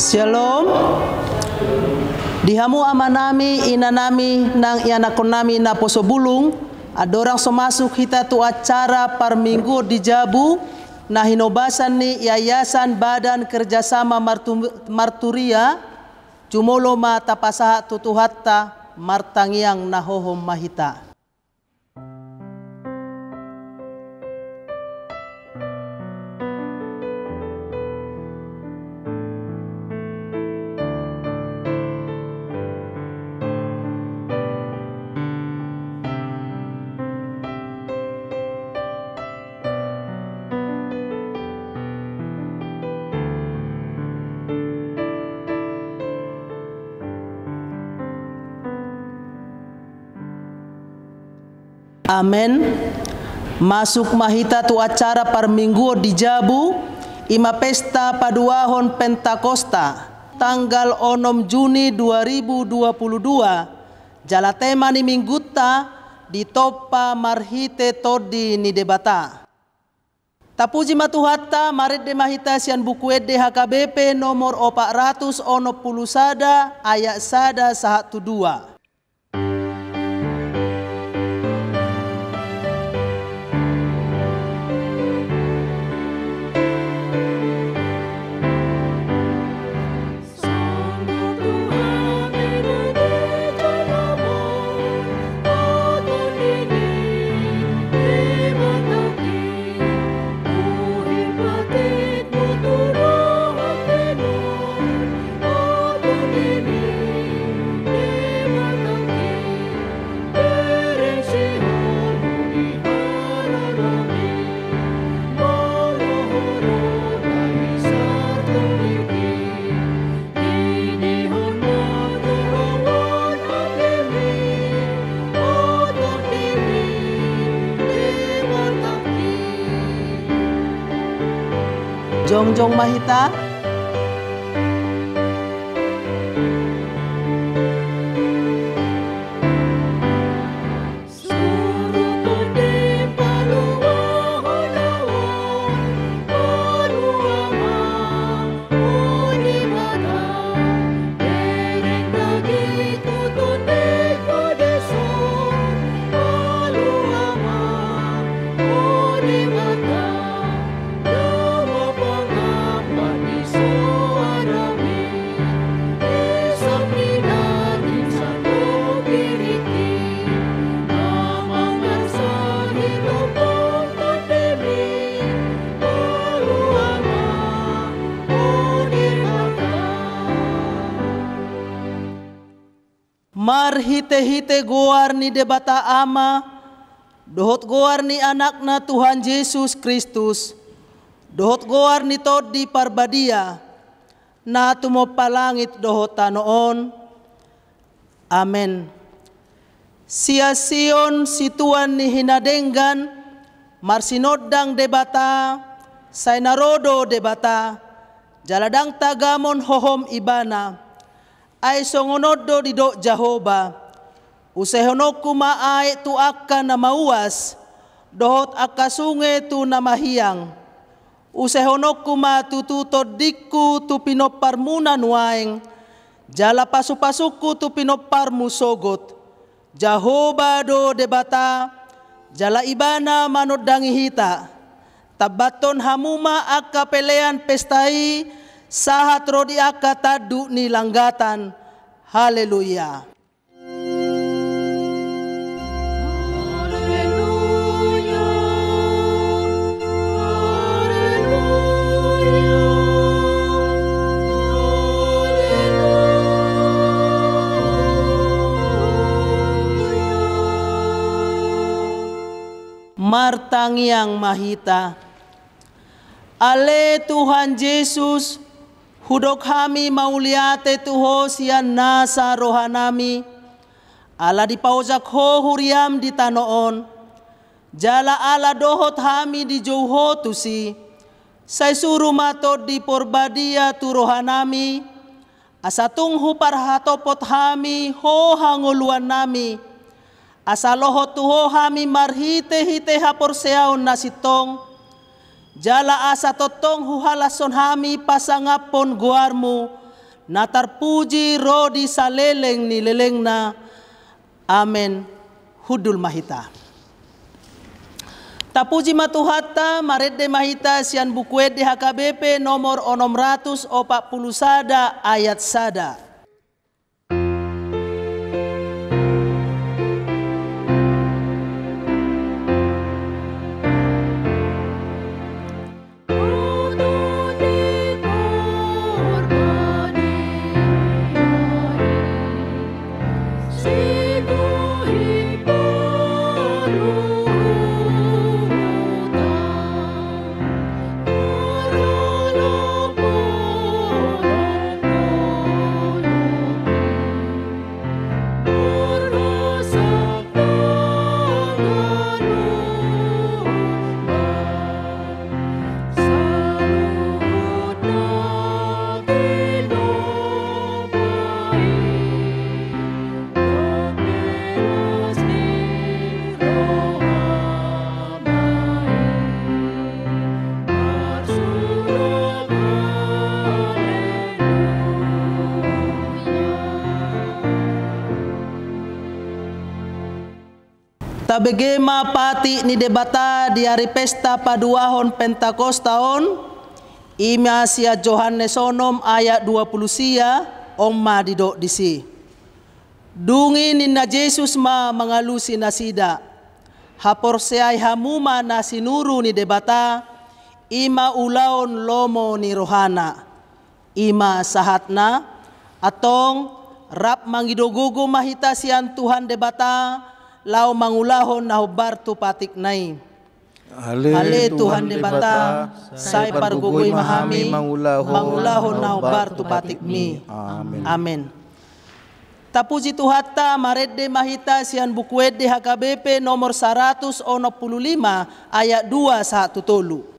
Shalom. Dihamu amanami inanami nang ianakon nami na posobulung adorang somasuk kita tu acara par minggu di Jabu na hinobasan ni Yayasan Badan Kerjasama Marturia Jumolo ma tapasaha tutuhatta martangiang nahohom mahita. Amen. Masuk mahita tu acara par minggu di Jabu ima pesta paduahon Pentakosta tanggal 6 Juni 2022 jala tema ni mingguta di topa marhite todi ni debata. Tapuji matuhatta marit de mahita sian buku ede HKBP nomor 400 ono puluh sada ayat sada sahatu dua. Jongjong mahita. Mar hite-hite goar ni debata ama, dohot goar ni anakna Tuhan Yesus Kristus, dohot goar ni todi parbadia, na tumo palangit dohot tanoon. Amen. Sia-sion si Tuhan ni hinadenggan, marsinodang debata, sainarodo debata, jaladang tagamon hohom ibana, ay songonodo di do Jehovah usehonok kumaay tu akka na mauas dohot akasunge tu na mahiyang usehonok kuma tututod dikku tu pinoparmunan waeng jala pasupasukku tu pinopar musogot Jehovah do debata jala ibana manodangi hita tabaton hamuma akka pelean pestai sahat rodi akka tadu ni langgatan. Haleluya. Haleluya. Martangiang mahita. Ale Tuhan Yesus hudok kami mauliate tuho sian nasa rohanami ala di paujak ho huriam di tanoon jala ala dohot hami di jauho tusi say suru mato di porbadia tu rohanami asatung hupar hatopot hami ho hanguluan nami asaloho tuho hami marhite hite hapor seaon nasitong jala asa totong huhalason hami pasangapon guarmu na terpuji roh di saleleng ni lelengna. Amen. Hudul mahita. Tapuji matuhatta marede mahita sian bukuet di HKBP nomor 640 sada ayat sada. Tabegema pati ni debata di hari pesta paduahon Pentakostaon ima sia Johannes onom ayat 20 sia omma didok disi. Dungi ninna Jesus ma mengalusi nasida. Hapor seai hamuma nasinuru ni debata ima ulaon lomo ni rohana. Ima sahatna atong rap mangidogogo mahita sian Tuhan debata lau mangulahon na hubar tu patik nai. Ale Tuhan debata, say pargugoy mahami, mangulahon na hubar tu patik mi. Amen. Amen. Tapuji tuhatta marede mahita sian bukuet di HKBP nomor 165 ayat 2 1 tolu.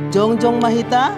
Jongjong mahita.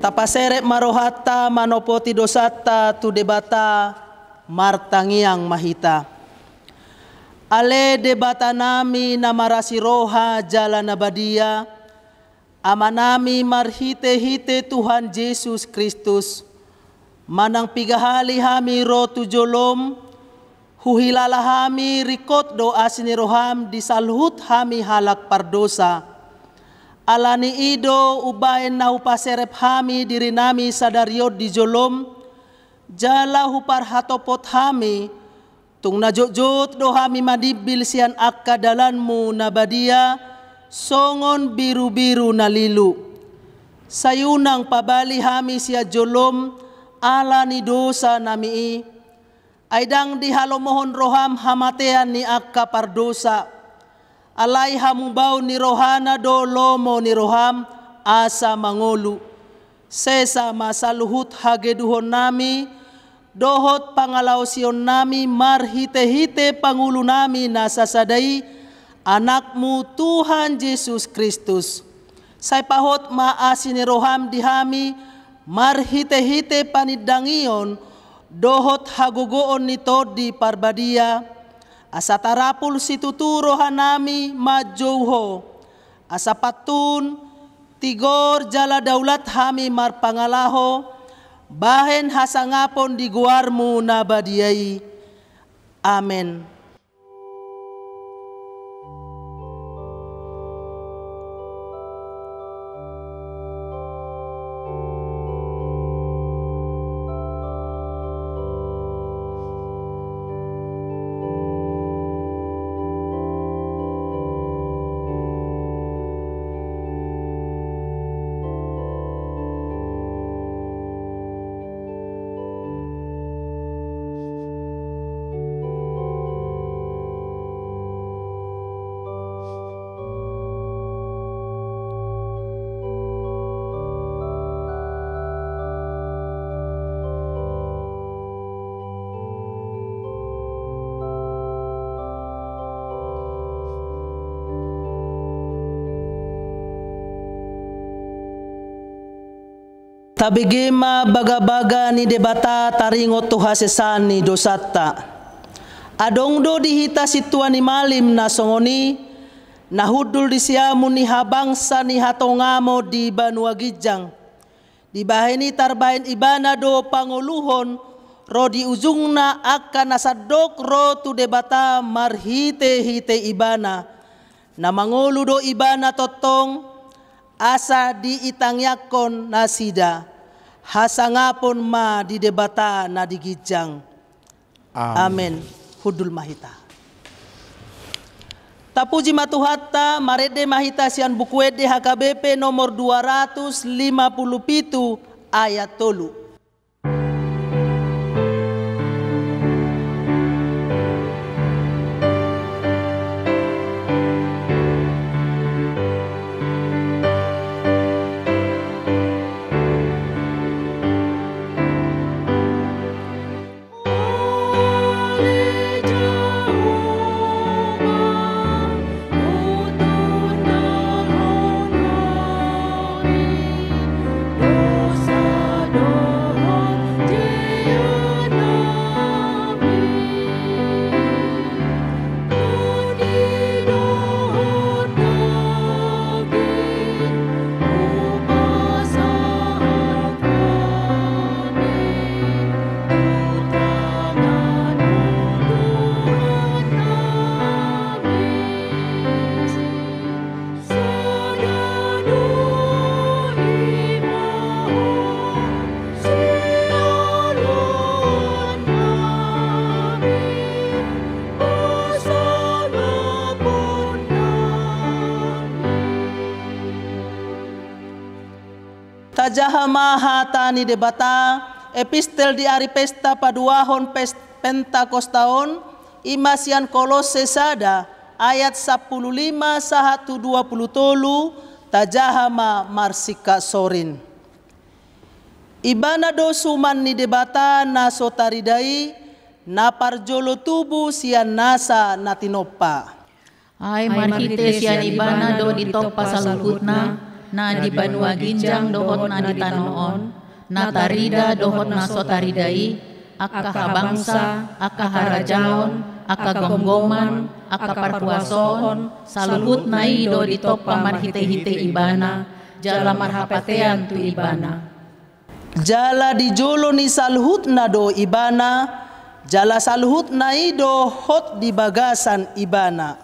Tapaseret marohata manopoti dosata tu debata martangiang mahita. Ale debata nami namarasi roha jalan abadia. Amanami marhite-hite Tuhan Yesus Kristus. Manang pigahali hami rotu jolom. Huhilala hami rikot doa sini roham disalhut hami halak pardosa. Alani ido ubaen na hupaserep hami diri nami sadariod di jolom. Jala hupar hatopot hami. Tung najot-jot do hami madibil sian akka dalanmu nabadia. Songon biru-biru nalilu. Sayunang pabali hami sia jolom. Alani dosa nami. Aidang dihalomohon roham hamatean ni akka pardosa. Alay hamubau ni rohana do lomo ni roham asa mangolu. Sesa masaluhut hageduhon nami, dohot pangalausion nami marhite-hite pangulu nami nasasadai anakmu Tuhan Yesus Kristus. Say pahot maasi ni roham dihami marhite-hite panidangion dohot hagogoon nito di parbadia. asa tarapul situturo hanami majouho, asa patun tigor jala daulat hami marpangalaho, bahen hasangapon di guarmu nabadiai. Amen. Tabigima baga-baga ni debata taringo tuha sesani dosata. Adongdo dihita situan ni malim na songoni, nahudul di siamu ni habangsa ni hatongamo di Banua Gijang. Di baheni tarbahin ibana do panguluhon, ro di ujungna akan nasadok ro tu debata marhite-hite ibana. Na mangulu do ibana totong, asa diitangyakon na sida, hasangapon ma di debata na di Gijang. Amen. Hudul mahita. Tapuji matuhatta marede mahita sian bukuede HKBP nomor 257 ayat 3. Tajahama hatani debata epistel di ari pesta paduahon pentakostaon imasian Kolose sada ayat 15 sahatu 20 tolu tajahama marsika sorin. Ibana do suman ni debata na sotaridai na parjolo tubu sian nasa natinopa. Ay marhite sian ibana do ditopa saluhutna na di Banua Ginjang dohot na ditanoon, na tarida dohot na sotaridai, aka habangsa, aka harajaon, aka gonggoman, aka parpuasoon, saluhut na ido ditopa marhite-hite ibana, jala marhapatean tu ibana. Jala di jolo ni saluhut na do ibana, jala saluhut na ido hot di bagasan ibana.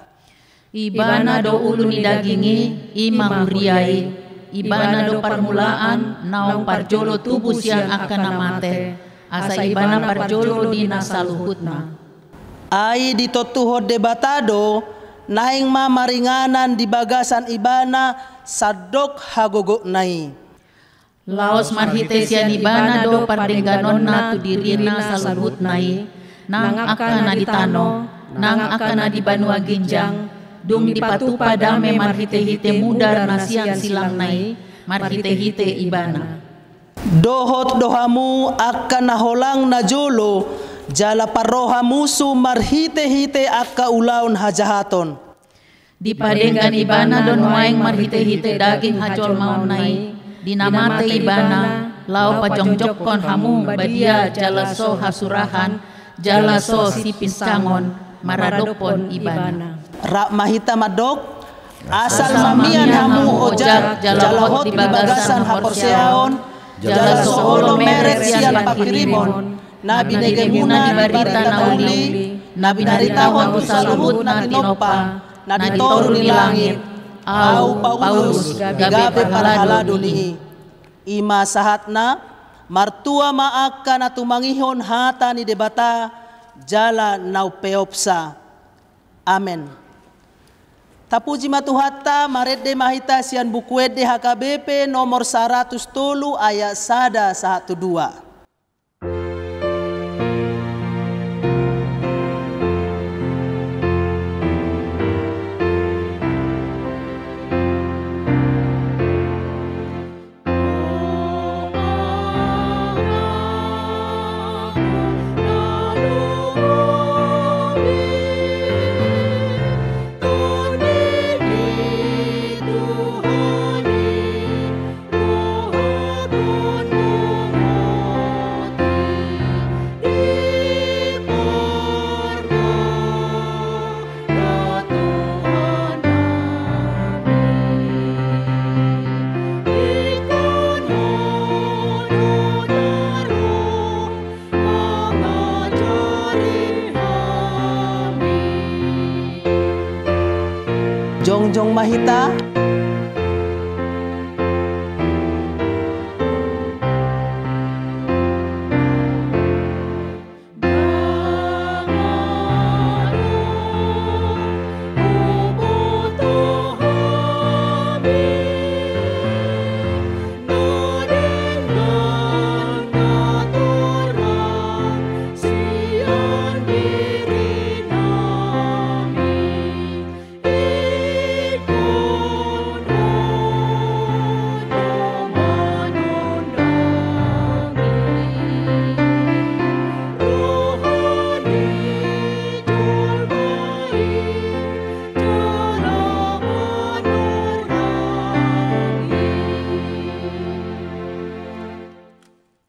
Ibana do ulu ni dagingi, ima huriai. Ibana do permulaan, naong parjolo tubuh siang akan namate. Asa ibana parjolo di nasaluhutna. Ai di totuhod debatado, naing mamaringanan di bagasan ibana, sadok hagogok nai. Laos marhite sian ibana do pardengganon na tu dirina saluhutnai. Nang akan na ditano, nang akan na di Banua Ginjang, dung dipatupa dame marhite-hite mudar nasian silang nai, marhite-hite ibana. Dohot dohamu akan naholang na jolo, jala paroha musu marhite-hite akka ulaun hajahaton. Dipadenggan ibana don waeng marhite-hite daging hajol maun nai, dinamate ibana, lau pajongjokon hamu badia jala so hasurahan, jala so sipin cangon, maradopon ibana. Rak mahita madok asal mamian hamu ojak jalahot di bagasan haporseaon jala soolo meret sian pakirimon nabi negemuna di barita nauli nabi naritahon usaluhut na tinopa na ditoru ni langit au Paulus gabe palhalado ni ima sahatna martua maaka na tumangihon hata ni debata jala naupeopsa. Amen. Tapuji matuhatta marede mahita sian bukuede HKBP nomor 100 ayat 112. Jongjong mahita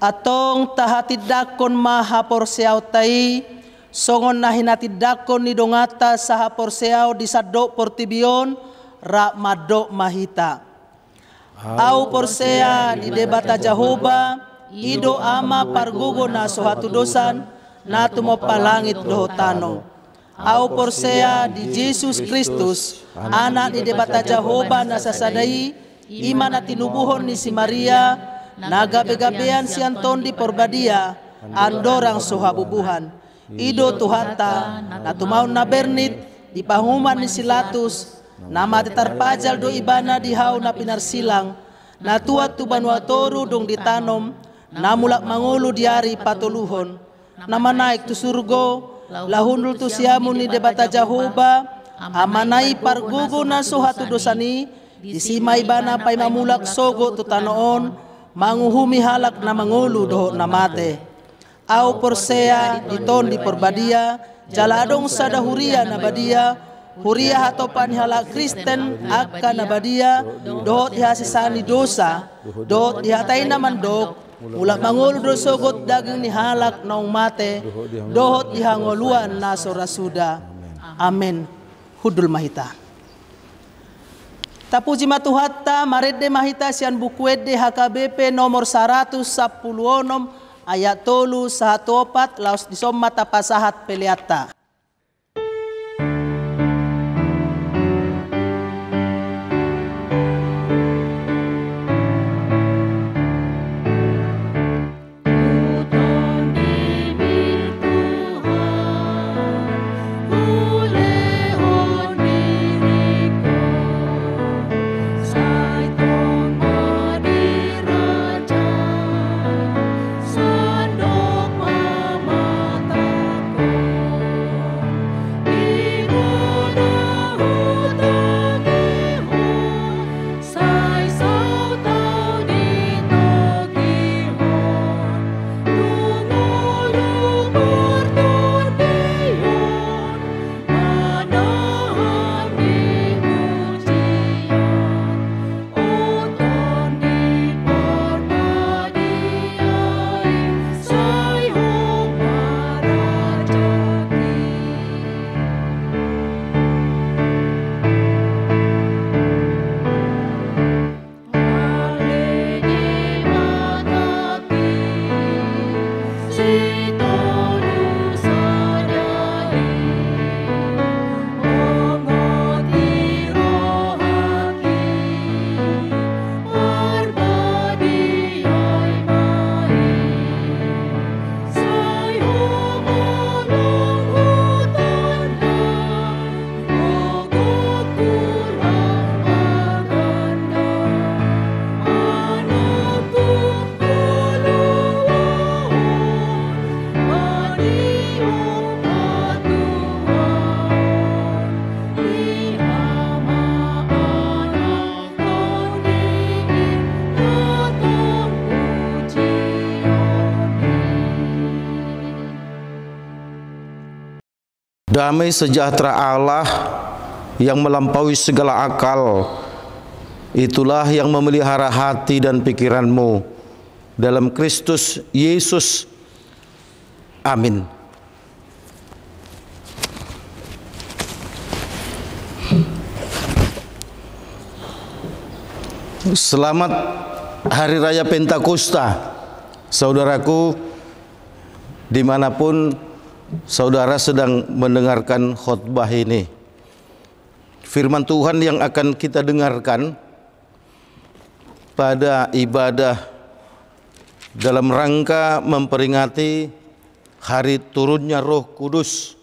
atong tahatidakon maha porseaw tai songon nahinatidakon ni dongata saha porseaw di sadok portibion ra madok mahita au porsea di debata Jahoba ido ama pargugo na sohatu dosan na tumopalangit dohotano au porsea di Jesus Kristus anak di debata Jahoba na sasadai iman na tinubuhon ni si Maria nagabe-gabean sianton di porbadia andorang sohabubuhan ido tuhata na tumaon na bernit di pahuman ni silatus nama tetarpajal do ibana di hau na pinarsilang na tuat tu banua toru dong ditanom na mulak mangulu diari patuluhon nama naik tu surgo lahundul tu siamun ni debata Jahoba amanai pargugo na sohatu dosani di simay bana pay mamulak sogo tu tanoon manguhumi halak na mangulu doho na mate au porsea diton di porbadia jaladong sada huria na badia huria hatopan halak Kristen akka na badia doho dihasisani dosa doho dihatai na mandok mulak mangulu do sogot daging ni halak naong mate doho dihangoluan na sorasuda. Amen. Hudul mahita. Tapuji matuhatta marede mahita sian bukuede HKBP nomor 116 ayat 314 laos disomma tapasahat peleata. Damai sejahtera Allah yang melampaui segala akal, itulah yang memelihara hati dan pikiranmu dalam Kristus Yesus. Amin. Selamat Hari Raya Pentakosta, saudaraku, dimanapun saudara sedang mendengarkan khotbah ini. Firman Tuhan yang akan kita dengarkan pada ibadah dalam rangka memperingati hari turunnya Roh Kudus,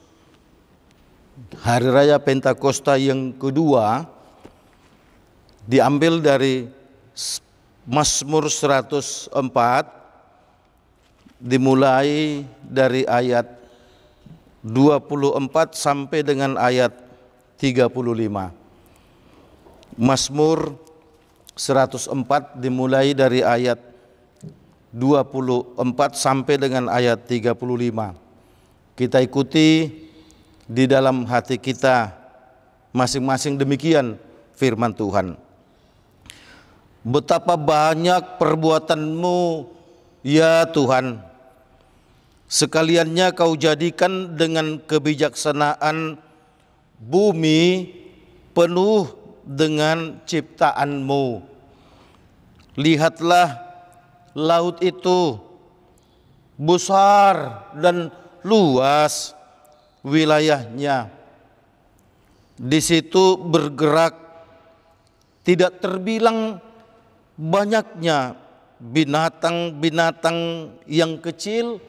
Hari Raya Pentakosta yang kedua, diambil dari Mazmur 104, dimulai dari ayat 24 sampai dengan ayat 35. Mazmur 104 dimulai dari ayat 24 sampai dengan ayat 35. Kita ikuti di dalam hati kita masing-masing, demikian firman Tuhan. Betapa banyak perbuatan-Mu, ya Tuhan, sekaliannya Kau jadikan dengan kebijaksanaan bumi penuh dengan ciptaan-Mu. Lihatlah laut itu besar dan luas wilayahnya. Di situ bergerak tidak terbilang banyaknya binatang-binatang yang kecil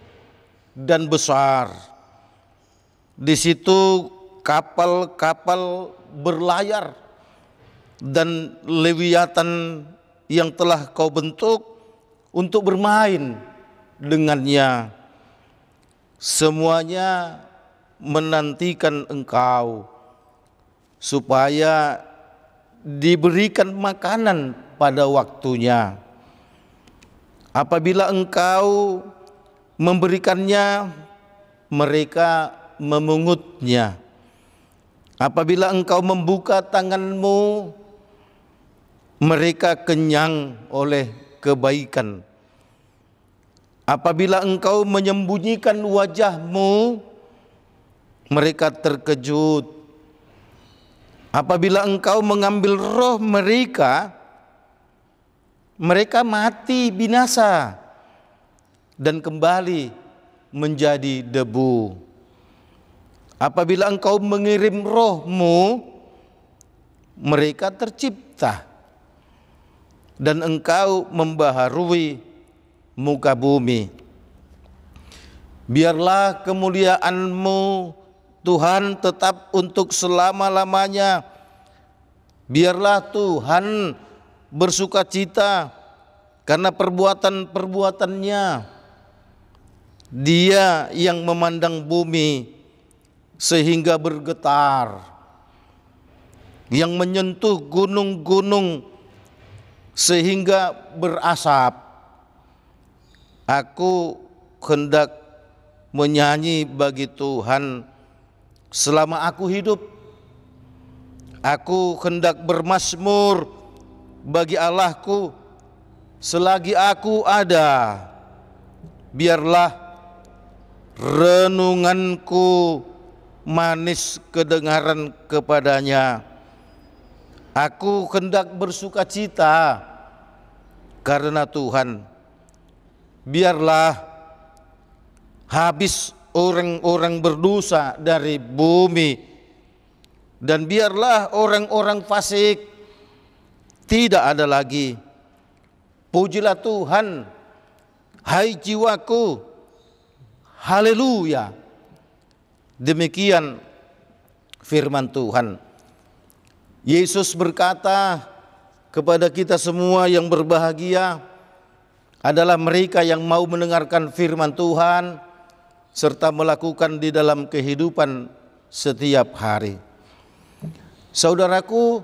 dan besar. Di situ kapal-kapal berlayar dan lewiatan yang telah Kau bentuk untuk bermain dengannya. Semuanya menantikan Engkau supaya diberikan makanan pada waktunya. Apabila Engkau memberikannya, mereka memungutnya. Apabila Engkau membuka tangan-Mu, mereka kenyang oleh kebaikan. Apabila Engkau menyembunyikan wajah-Mu, mereka terkejut. Apabila Engkau mengambil roh mereka, mereka mati binasa dan kembali menjadi debu. Apabila Engkau mengirim roh-Mu, mereka tercipta dan Engkau membaharui muka bumi. Biarlah kemuliaan-Mu Tuhan tetap untuk selama-lamanya. Biarlah Tuhan bersukacita karena perbuatan-perbuatannya. Dia yang memandang bumi sehingga bergetar, yang menyentuh gunung-gunung sehingga berasap. Aku hendak menyanyi bagi Tuhan selama aku hidup. Aku hendak bermazmur bagi Allahku selagi aku ada. Biarlah renunganku manis kedengaran kepadanya. Aku hendak bersukacita karena Tuhan. Biarlah habis orang-orang berdosa dari bumi, dan biarlah orang-orang fasik tidak ada lagi. Pujilah Tuhan, hai jiwaku, haleluya. Demikian firman Tuhan. Yesus berkata kepada kita semua yang berbahagia adalah mereka yang mau mendengarkan firman Tuhan serta melakukan di dalam kehidupan setiap hari. Saudaraku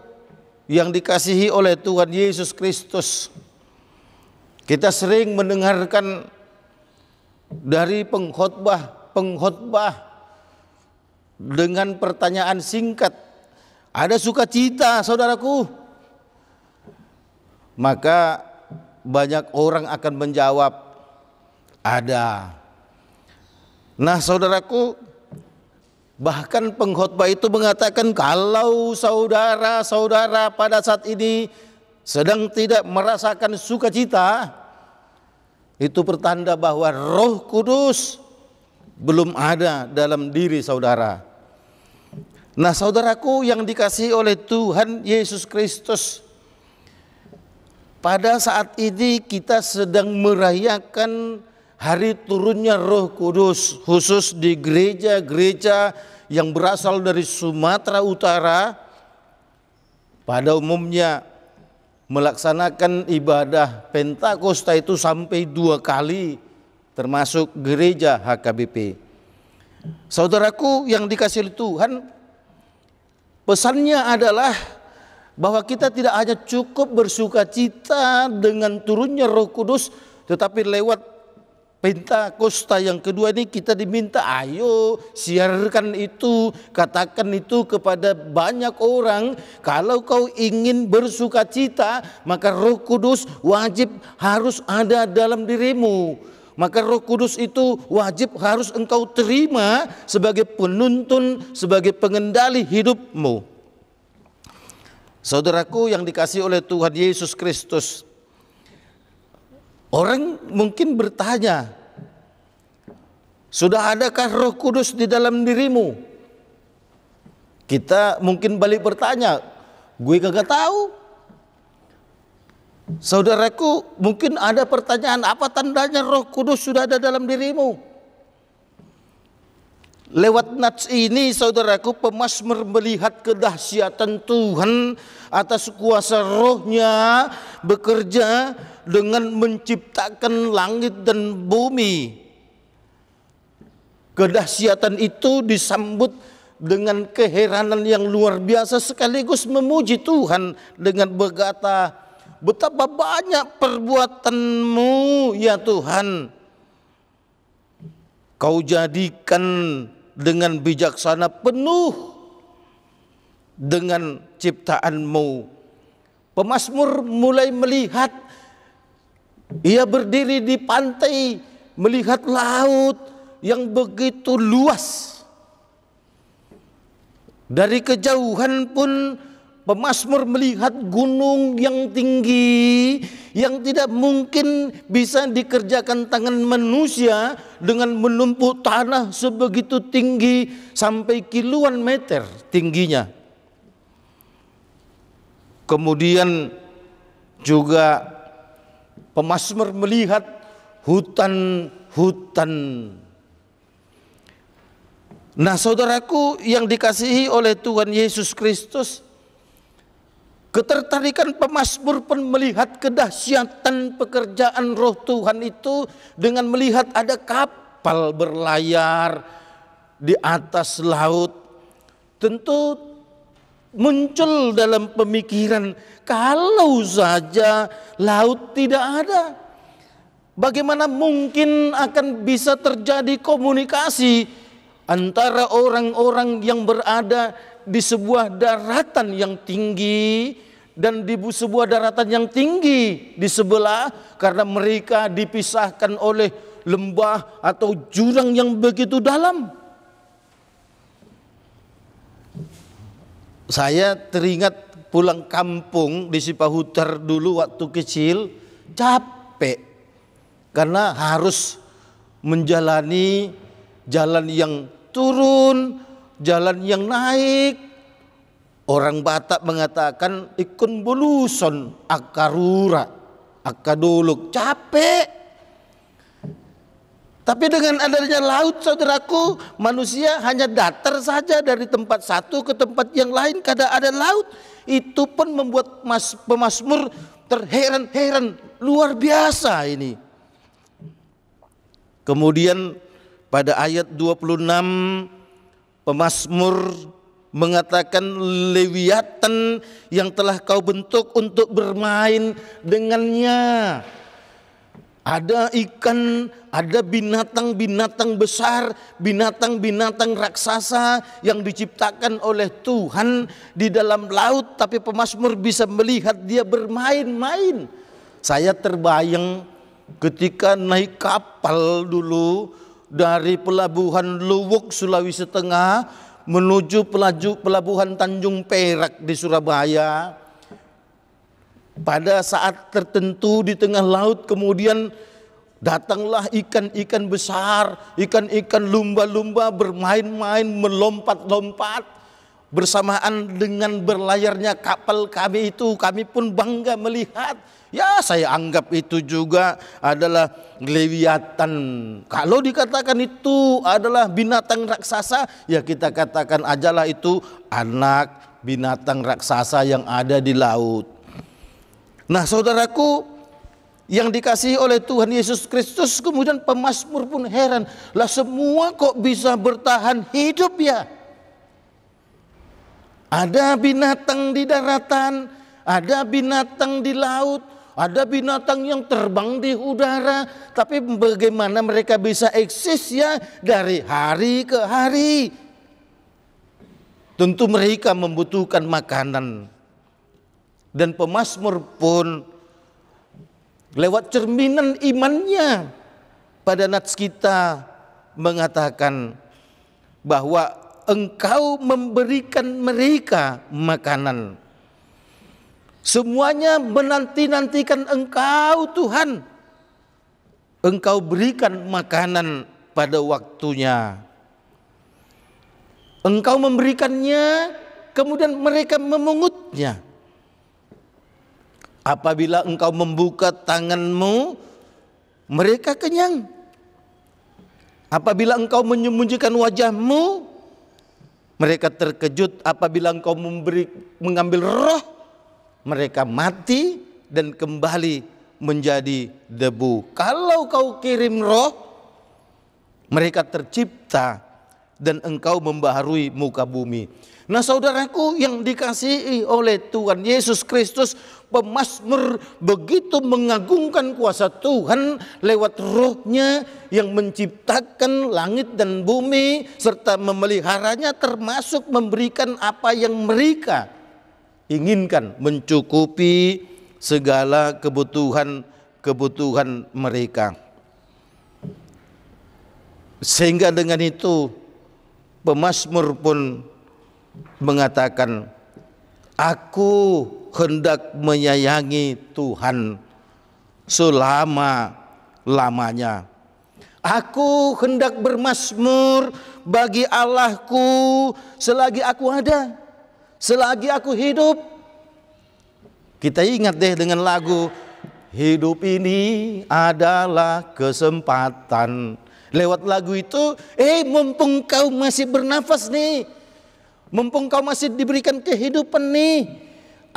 yang dikasihi oleh Tuhan Yesus Kristus, kita sering mendengarkan dari pengkhotbah dengan pertanyaan singkat, ada sukacita saudaraku? Maka banyak orang akan menjawab, ada. Nah saudaraku, bahkan pengkhotbah itu mengatakan kalau saudara-saudara pada saat ini sedang tidak merasakan sukacita, itu pertanda bahwa Roh Kudus belum ada dalam diri saudara. Nah saudaraku yang dikasihi oleh Tuhan Yesus Kristus, pada saat ini kita sedang merayakan hari turunnya Roh Kudus, khusus di gereja-gereja yang berasal dari Sumatera Utara. Pada umumnya melaksanakan ibadah Pentakosta itu sampai 2 kali, termasuk gereja HKBP. Saudaraku yang dikasihi Tuhan, pesannya adalah bahwa kita tidak hanya cukup bersukacita dengan turunnya Roh Kudus, tetapi lewat Pentakosta yang kedua ini kita diminta, ayo siarkan itu, katakan itu kepada banyak orang. Kalau kau ingin bersukacita, maka Roh Kudus wajib harus ada dalam dirimu. Maka Roh Kudus itu wajib harus engkau terima sebagai penuntun, sebagai pengendali hidupmu. Saudaraku yang dikasihi oleh Tuhan Yesus Kristus, orang mungkin bertanya, sudah adakah Roh Kudus di dalam dirimu? Kita mungkin balik bertanya, gue kagak tahu. Saudaraku, mungkin ada pertanyaan, apa tandanya Roh Kudus sudah ada dalam dirimu? Lewat nats ini saudaraku, pemazmur melihat kedahsyatan Tuhan atas kuasa Roh-Nya bekerja dengan menciptakan langit dan bumi. Kedahsyatan itu disambut dengan keheranan yang luar biasa, sekaligus memuji Tuhan dengan berkata, betapa banyak perbuatan-Mu ya Tuhan. Kau jadikan dengan bijaksana penuh dengan ciptaan-Mu. Pemazmur mulai melihat, ia berdiri di pantai melihat laut yang begitu luas. Dari kejauhan pun pemazmur melihat gunung yang tinggi yang tidak mungkin bisa dikerjakan tangan manusia dengan menumpuk tanah sebegitu tinggi sampai kiluan meter tingginya. Kemudian juga pemazmur melihat hutan-hutan. Nah saudaraku yang dikasihi oleh Tuhan Yesus Kristus, ketertarikan pemazmur pun melihat kedahsyatan pekerjaan Roh Tuhan itu dengan melihat ada kapal berlayar di atas laut. Tentu muncul dalam pemikiran, kalau saja laut tidak ada, bagaimana mungkin akan bisa terjadi komunikasi antara orang-orang yang berada di sebuah daratan yang tinggi dan di sebuah daratan yang tinggi di sebelah, karena mereka dipisahkan oleh lembah atau jurang yang begitu dalam. Saya teringat pulang kampung di Sipahutar dulu waktu kecil, capek karena harus menjalani jalan yang turun, jalan yang naik. Orang Batak mengatakan ikun buluson akarura akaduluk, capek. Tapi dengan adanya laut saudaraku, manusia hanya datar saja dari tempat satu ke tempat yang lain karena ada laut. Itu pun membuat pemazmur terheran-heran, luar biasa ini. Kemudian pada ayat 26 pemazmur mengatakan, Lewiatan yang telah kau bentuk untuk bermain dengannya. ada ikan, ada binatang-binatang besar, binatang-binatang raksasa yang diciptakan oleh Tuhan di dalam laut, tapi pemazmur bisa melihat dia bermain-main. Saya terbayang ketika naik kapal dulu dari pelabuhan Luwuk, Sulawesi Tengah menuju pelabuhan Tanjung Perak di Surabaya. Pada saat tertentu di tengah laut kemudian datanglah ikan-ikan besar, ikan-ikan lumba-lumba bermain-main, melompat-lompat. Bersamaan dengan berlayarnya kapal kami itu, kami pun bangga melihat. Ya, saya anggap itu juga adalah Lewiatan. Kalau dikatakan itu adalah binatang raksasa, ya kita katakan ajalah itu anak binatang raksasa yang ada di laut. Nah, saudaraku yang dikasihi oleh Tuhan Yesus Kristus, kemudian pemazmur pun heran, lah semua kok bisa bertahan hidup ya? Ada binatang di daratan, ada binatang di laut, ada binatang yang terbang di udara, tapi bagaimana mereka bisa eksis ya dari hari ke hari? Tentu mereka membutuhkan makanan. Dan pemazmur pun lewat cerminan imannya pada nats kita mengatakan bahwa Engkau memberikan mereka makanan. Semuanya menanti-nantikan Engkau Tuhan. Engkau berikan makanan pada waktunya. Engkau memberikannya, kemudian mereka memungutnya. Apabila engkau membuka tanganmu, mereka kenyang. Apabila engkau menyembunyikan wajahmu, mereka terkejut. Apabila engkau mengambil roh, mereka mati dan kembali menjadi debu. Kalau kau kirim roh, mereka tercipta dan engkau membaharui muka bumi. Nah, saudaraku yang dikasihi oleh Tuhan Yesus Kristus, pemazmur begitu mengagungkan kuasa Tuhan lewat rohnya yang menciptakan langit dan bumi serta memeliharanya, termasuk memberikan apa yang mereka inginkan, mencukupi segala kebutuhan mereka. Sehingga dengan itu pemazmur pun mengatakan, aku hendak menyayangi Tuhan selama-lamanya. Aku hendak bermazmur bagi Allahku selagi aku ada, selagi aku hidup. Kita ingat deh dengan lagu, hidup ini adalah kesempatan. Lewat lagu itu, mumpung kau masih bernafas nih, mumpung kau masih diberikan kehidupan nih,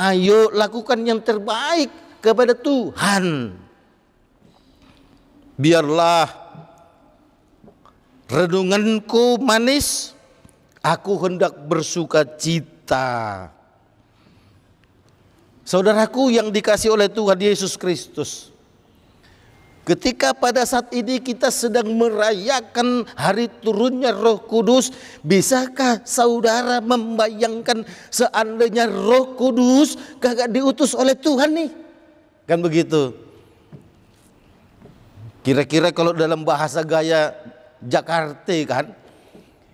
ayo lakukan yang terbaik kepada Tuhan. Biarlah renunganku manis, aku hendak bersuka cita. Saudaraku yang dikasihi oleh Tuhan Yesus Kristus, ketika pada saat ini kita sedang merayakan hari turunnya Roh Kudus, bisakah saudara membayangkan seandainya Roh Kudus kagak diutus oleh Tuhan nih? Kan begitu. Kira-kira kalau dalam bahasa gaya Jakarta kan,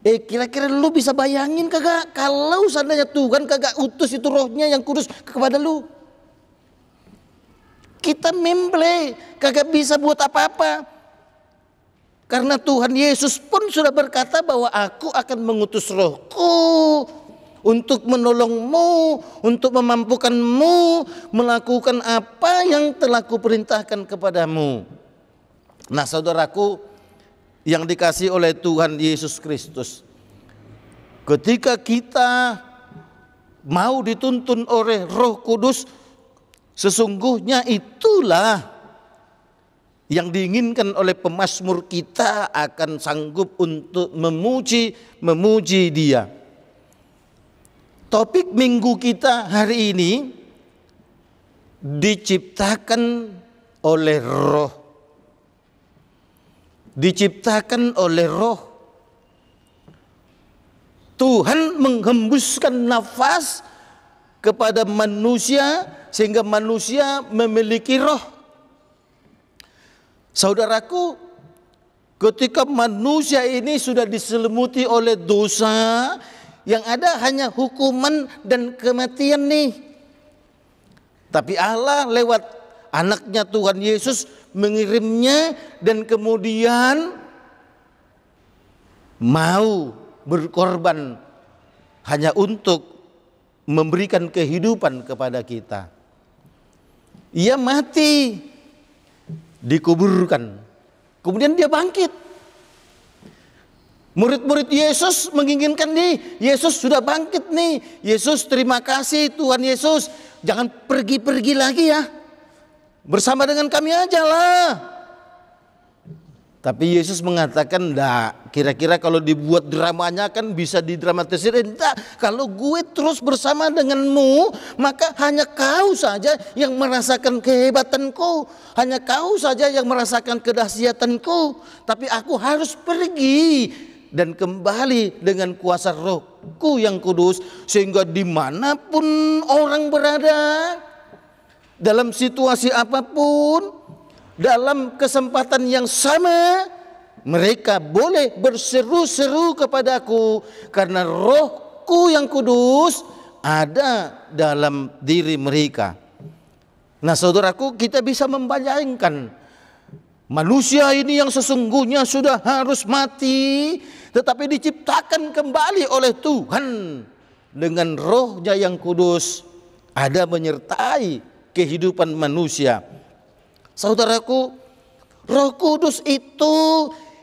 kira-kira lu bisa bayangin kagak kalau seandainya Tuhan kagak utus itu rohnya yang kudus kepada lu? Kita memble, kagak bisa buat apa-apa. Karena Tuhan Yesus pun sudah berkata bahwa aku akan mengutus rohku untuk menolongmu, untuk memampukanmu melakukan apa yang telah kuperintahkan kepadamu. Nah, saudaraku yang dikasihi oleh Tuhan Yesus Kristus, ketika kita mau dituntun oleh Roh Kudus, sesungguhnya itulah yang diinginkan oleh pemazmur, kita akan sanggup untuk memuji Dia. Topik minggu kita hari ini diciptakan oleh Roh diciptakan oleh roh. Tuhan menghembuskan nafas kepada manusia sehingga manusia memiliki roh. Saudaraku, ketika manusia ini sudah diselimuti oleh dosa, yang ada hanya hukuman dan kematian nih. Tapi Allah lewat anaknya Tuhan Yesus mengirimnya dan kemudian mau berkorban hanya untuk memberikan kehidupan kepada kita. Ia mati, dikuburkan, kemudian dia bangkit. Murid-murid Yesus menginginkan nih, Yesus sudah bangkit nih. Yesus, terima kasih Tuhan Yesus, jangan pergi-pergi lagi ya, bersama dengan kami aja lah. Tapi Yesus mengatakan, enggak, kira-kira kalau dibuat dramanya kan bisa didramatisir. Enggak, kalau gue terus bersama denganmu, maka hanya kau saja yang merasakan kehebatanku, hanya kau saja yang merasakan kedahsyatanku. Tapi aku harus pergi dan kembali dengan kuasa Rohku yang kudus, sehingga dimanapun orang berada, dalam situasi apapun, dalam kesempatan yang sama, mereka boleh berseru-seru kepadaku karena Rohku yang kudus ada dalam diri mereka. Nah saudaraku, kita bisa membayangkan manusia ini yang sesungguhnya sudah harus mati, tetapi diciptakan kembali oleh Tuhan dengan Roh-Nya yang kudus, ada menyertai kehidupan manusia. Saudaraku, Roh Kudus itu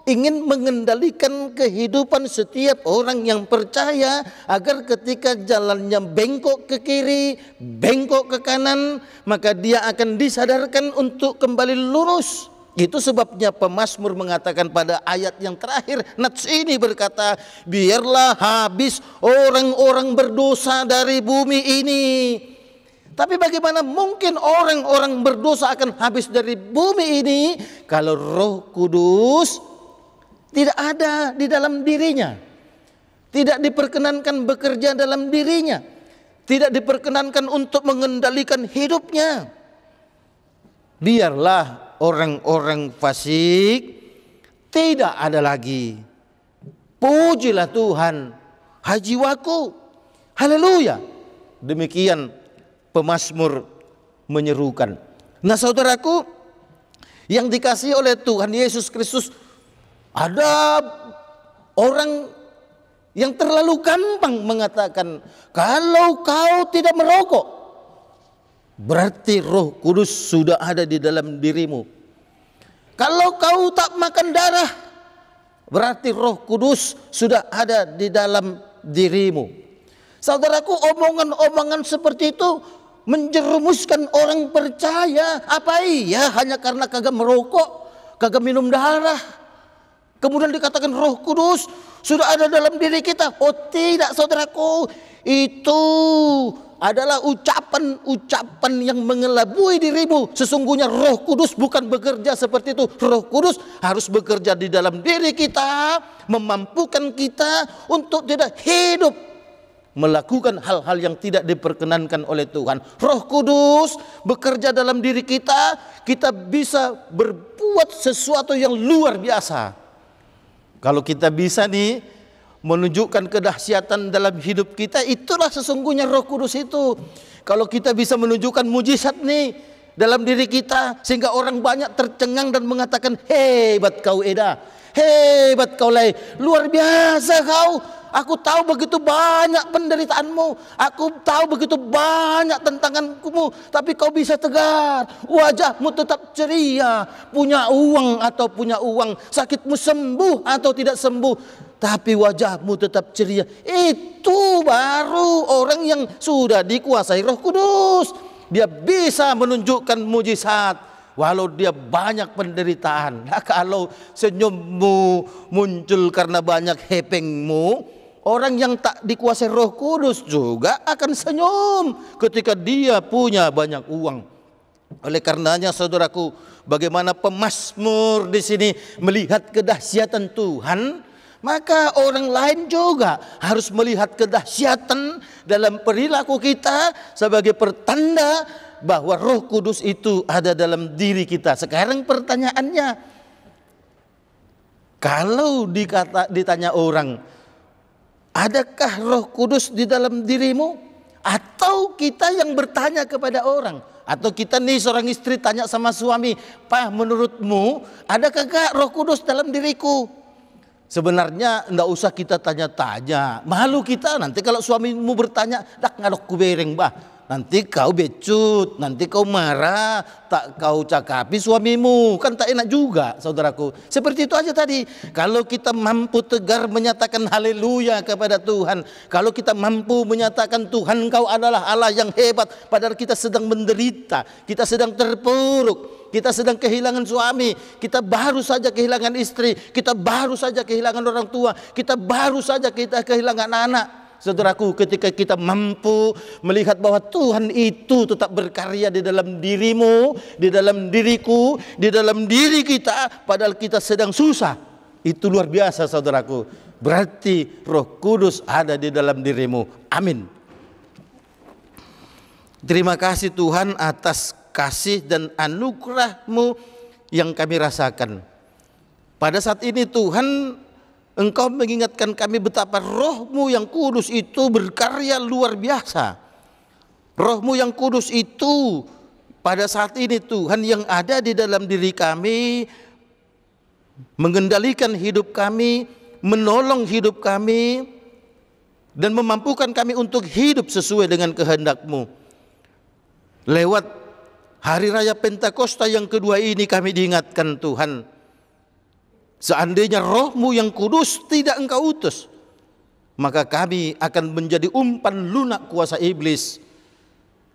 ingin mengendalikan kehidupan setiap orang yang percaya, agar ketika jalannya bengkok ke kiri, bengkok ke kanan, maka dia akan disadarkan untuk kembali lurus. Itu sebabnya pemazmur mengatakan pada ayat yang terakhir nats ini berkata, biarlah habis orang-orang berdosa dari bumi ini. Tapi bagaimana mungkin orang-orang berdosa akan habis dari bumi ini kalau Roh Kudus tidak ada di dalam dirinya, tidak diperkenankan bekerja dalam dirinya, tidak diperkenankan untuk mengendalikan hidupnya. Biarlah orang-orang fasik tidak ada lagi. Pujilah Tuhan, hai jiwaku, haleluya. Demikian pemazmur menyerukan. Nah saudaraku, yang dikasihi oleh Tuhan Yesus Kristus, ada orang yang terlalu gampang mengatakan, kalau kau tidak merokok, berarti Roh Kudus sudah ada di dalam dirimu. Kalau kau tak makan darah, berarti Roh Kudus sudah ada di dalam dirimu. Saudaraku, omongan-omongan seperti itu menjerumuskan orang percaya. Apa iya hanya karena kagak merokok, kagak minum darah, kemudian dikatakan Roh Kudus sudah ada dalam diri kita? Oh tidak saudaraku, itu adalah ucapan-ucapan yang mengelabui dirimu. Sesungguhnya Roh Kudus bukan bekerja seperti itu. Roh Kudus harus bekerja di dalam diri kita, memampukan kita untuk tidak hidup melakukan hal-hal yang tidak diperkenankan oleh Tuhan. Roh Kudus bekerja dalam diri kita, kita bisa berbuat sesuatu yang luar biasa. Kalau kita bisa nih menunjukkan kedahsyatan dalam hidup kita, itulah sesungguhnya Roh Kudus itu. Kalau kita bisa menunjukkan mujizat nih dalam diri kita, sehingga orang banyak tercengang dan mengatakan, hebat kau Eda, hebat kau Lai, luar biasa kau. Aku tahu begitu banyak penderitaanmu, aku tahu begitu banyak tantanganmu, tapi kau bisa tegar, wajahmu tetap ceria, punya uang atau punya uang, sakitmu sembuh atau tidak sembuh, tapi wajahmu tetap ceria. Itu baru orang yang sudah dikuasai Roh Kudus. Dia bisa menunjukkan mujizat walau dia banyak penderitaan. Nah, kalau senyummu muncul karena banyak hepengmu, orang yang tak dikuasai Roh Kudus juga akan senyum ketika dia punya banyak uang. Oleh karenanya saudaraku, bagaimana pemazmur di sini melihat kedahsyatan Tuhan, maka orang lain juga harus melihat kedahsyatan dalam perilaku kita sebagai pertanda bahwa Roh Kudus itu ada dalam diri kita. Sekarang pertanyaannya, kalau ditanya orang, adakah Roh Kudus di dalam dirimu? Atau kita yang bertanya kepada orang? Atau kita nih seorang istri tanya sama suami, "Pak, menurutmu adakah Roh Kudus dalam diriku?" Sebenarnya enggak usah kita tanya-tanya. Malu kita nanti kalau suamimu bertanya, "Dak ngadok kubereng bah." Nanti kau becut, nanti kau marah, tak kau cakapi suamimu, kan tak enak juga saudaraku. Seperti itu aja tadi. Kalau kita mampu tegar menyatakan haleluya kepada Tuhan, kalau kita mampu menyatakan Tuhan kau adalah Allah yang hebat, padahal kita sedang menderita, kita sedang terpuruk, kita sedang kehilangan suami, kita baru saja kehilangan istri, kita baru saja kehilangan orang tua, kita baru saja kita kehilangan anak. Saudaraku, ketika kita mampu melihat bahwa Tuhan itu tetap berkarya di dalam dirimu, di dalam diriku, di dalam diri kita, padahal kita sedang susah, itu luar biasa saudaraku. Berarti Roh Kudus ada di dalam dirimu. Amin. Terima kasih Tuhan atas kasih dan anugerah-Mu yang kami rasakan. Pada saat ini Tuhan, Engkau mengingatkan kami betapa Roh-Mu yang kudus itu berkarya luar biasa. Roh-Mu yang kudus itu pada saat ini Tuhan yang ada di dalam diri kami, mengendalikan hidup kami, menolong hidup kami, dan memampukan kami untuk hidup sesuai dengan kehendak-Mu. Lewat Hari Raya Pentakosta yang kedua ini kami diingatkan Tuhan, seandainya Roh-Mu yang kudus tidak Engkau utus, maka kami akan menjadi umpan lunak kuasa iblis.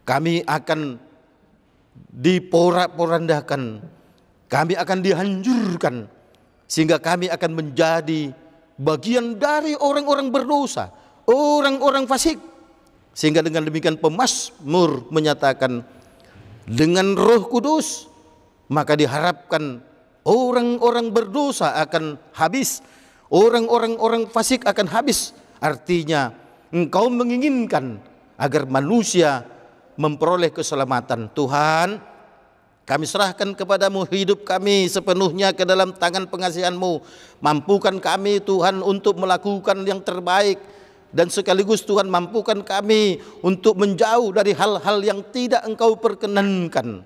Kami akan diporak-porandakan, kami akan dihancurkan, sehingga kami akan menjadi bagian dari orang-orang berdosa, orang-orang fasik. Sehingga dengan demikian pemazmur menyatakan, dengan Roh Kudus maka diharapkan orang-orang berdosa akan habis, orang-orang fasik akan habis. Artinya Engkau menginginkan agar manusia memperoleh keselamatan. Tuhan, kami serahkan kepadamu hidup kami sepenuhnya ke dalam tangan pengasihan-Mu. Mampukan kami Tuhan untuk melakukan yang terbaik, dan sekaligus Tuhan mampukan kami untuk menjauh dari hal-hal yang tidak Engkau perkenankan,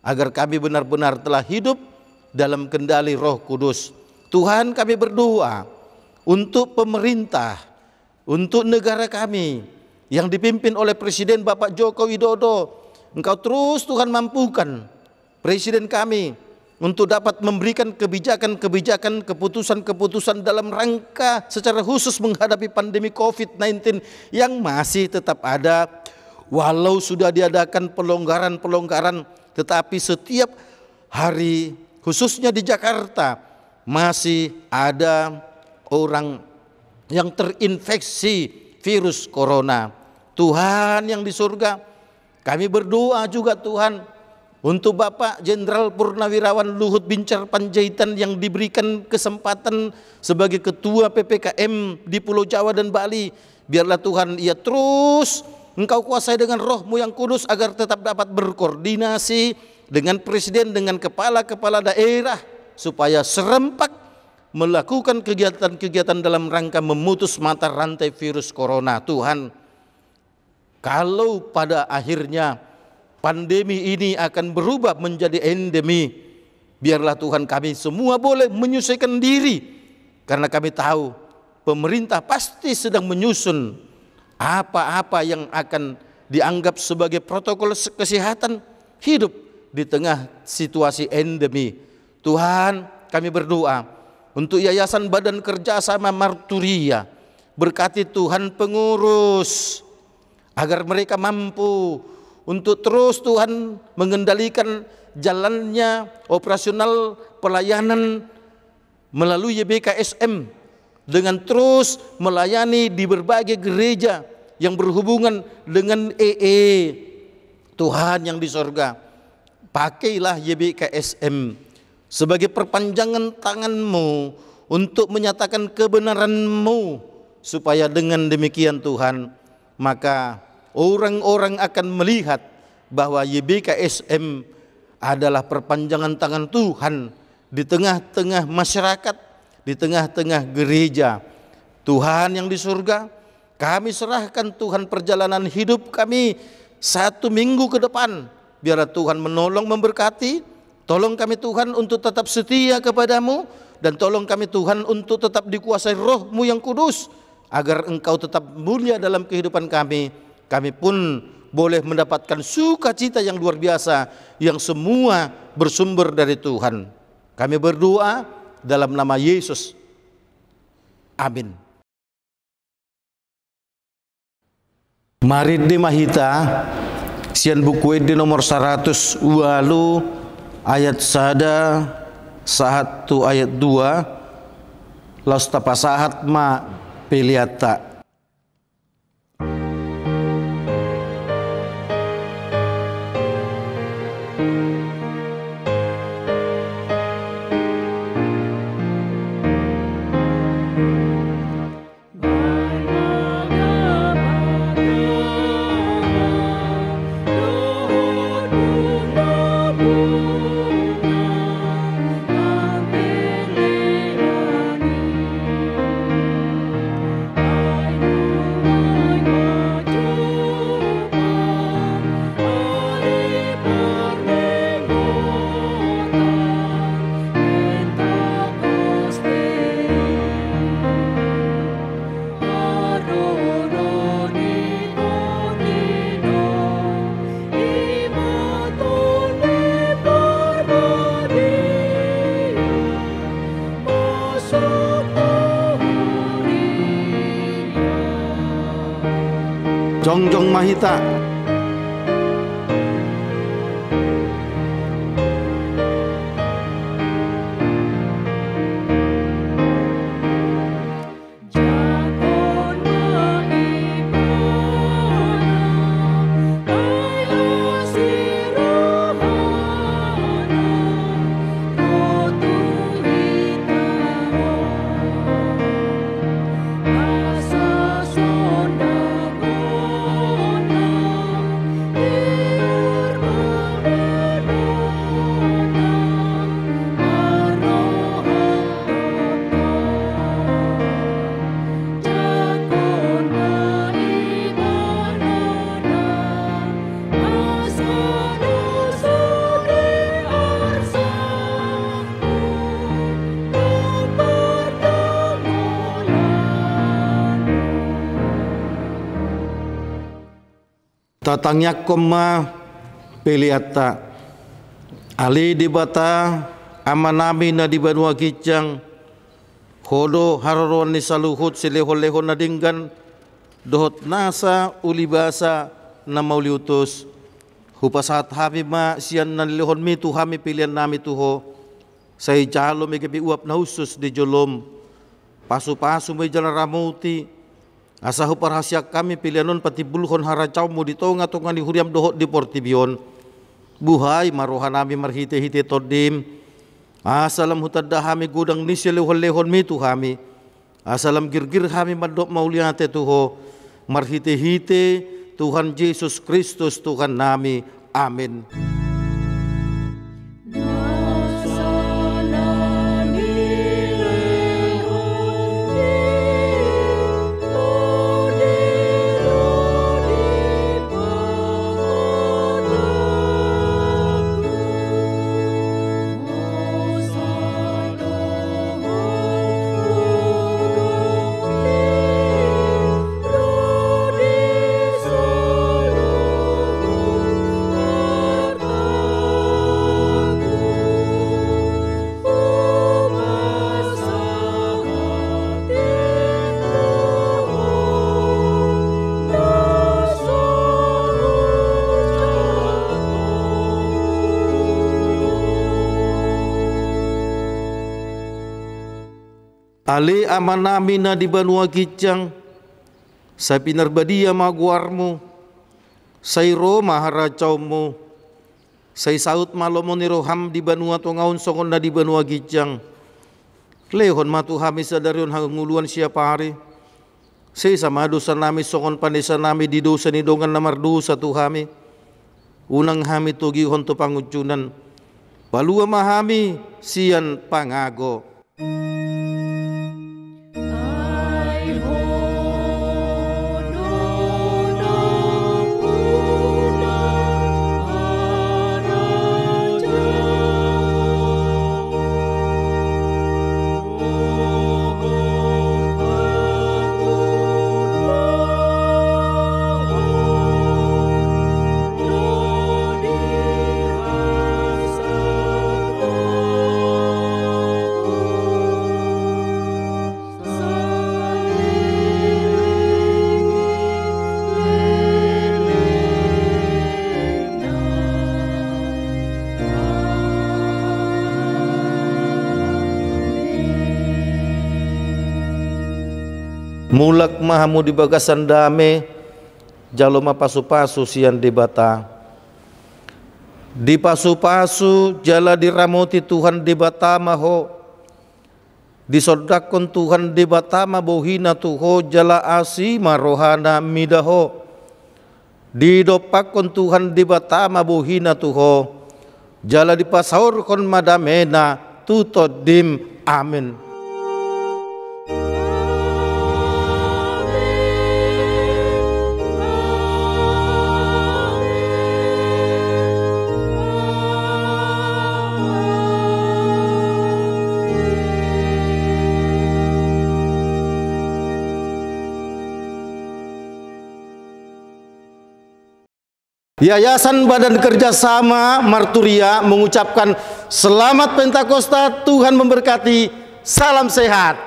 agar kami benar-benar telah hidup dalam kendali Roh Kudus. Tuhan, kami berdoa untuk pemerintah, untuk negara kami yang dipimpin oleh Presiden Bapak Joko Widodo. Engkau terus Tuhan mampukan Presiden kami untuk dapat memberikan kebijakan-kebijakan, keputusan-keputusan dalam rangka secara khusus menghadapi pandemi COVID-19 yang masih tetap ada. Walau sudah diadakan pelonggaran-pelonggaran, tetapi setiap hari, khususnya di Jakarta, masih ada orang yang terinfeksi virus corona. Tuhan yang di surga, kami berdoa juga Tuhan untuk Bapak Jenderal Purnawirawan Luhut Bincar Panjaitan yang diberikan kesempatan sebagai Ketua PPKM di Pulau Jawa dan Bali. Biarlah Tuhan ia terus Engkau kuasai dengan Roh-Mu yang kudus agar tetap dapat berkoordinasi dengan Presiden, dengan kepala-kepala daerah, supaya serempak melakukan kegiatan-kegiatan dalam rangka memutus mata rantai virus corona. Tuhan, kalau pada akhirnya pandemi ini akan berubah menjadi endemi, biarlah Tuhan kami semua boleh menyesuaikan diri, karena kami tahu pemerintah pasti sedang menyusun apa-apa yang akan dianggap sebagai protokol kesehatan hidup di tengah situasi endemi. Tuhan, kami berdoa untuk Yayasan Badan Kerjasama Marturia, berkati Tuhan pengurus agar mereka mampu untuk terus Tuhan mengendalikan jalannya operasional pelayanan melalui YBKSM, dengan terus melayani di berbagai gereja yang berhubungan dengan EE. Tuhan yang di sorga, pakailah YBKSM sebagai perpanjangan tanganmu untuk menyatakan kebenaranmu, supaya dengan demikian Tuhan, maka orang-orang akan melihat bahwa YBKSM adalah perpanjangan tangan Tuhan di tengah-tengah masyarakat, di tengah-tengah gereja. Tuhan yang di surga, kami serahkan Tuhan perjalanan hidup kami 1 minggu ke depan. Biar Tuhan menolong, memberkati. Tolong kami Tuhan untuk tetap setia kepadamu, dan tolong kami Tuhan untuk tetap dikuasai Roh-Mu yang kudus, agar Engkau tetap mulia dalam kehidupan kami. Kami pun boleh mendapatkan sukacita yang luar biasa, yang semua bersumber dari Tuhan. Kami berdoa dalam nama Yesus. Amin. Mari di mahita sian buku di nomor 100 walu ayat 1 ayat 2 laus tapasahat ma peliata. Jongjong mahita. Tatangnya koma peliata ali di bata amanami na di banua kicang hodo hararon ni saluhut silehol-lehol na dinggan dohot nasa ulibasa na mauliutus hupasat hami ma siyan na lehon mi tuhami pilihan nami tuho say jalo may gabi uap na husus di jolom pasu-pasu may jalan ramuti asahu parhasya kami pilihanon pati bulhon haracau mo dito nga tungan ni huriam dohot di portibion buhay maruhan nami marhite-hite todim asalam hutadda hami gudang ni silehon-lehon mi tuhami asalam girgir hami madok mauliate tuho marhite-hite Tuhan Yesus Kristus Tuhan nami. Amin. Ali amanami na di banua kicang sa pinarbadia maguarmu say Roma haracau mo Say saut malomoni roham di banua tongaun songon na di banua gijang. Lehon matu hami sadarion hanguluan siapa hari. Say sama dosa nami songon panesa nami di dosa ni dongan namar dosa tu hami. Unang hami togi honto pangucunan. Balua mahami sian pangago. Mulak mahamu di bagasan dame jaloma pasu-pasu sian di bata. Di pasu-pasu jala diramoti Tuhan di bata maho. Disodakon Tuhan di bata mabohina tuho jala asima rohana midaho. Didopakon Tuhan di bata mabohina tuho jala dipasaurkon madamena tutodim. Amin. Yayasan Badan Kerjasama Marturia mengucapkan selamat Pentakosta, Tuhan memberkati, salam sehat.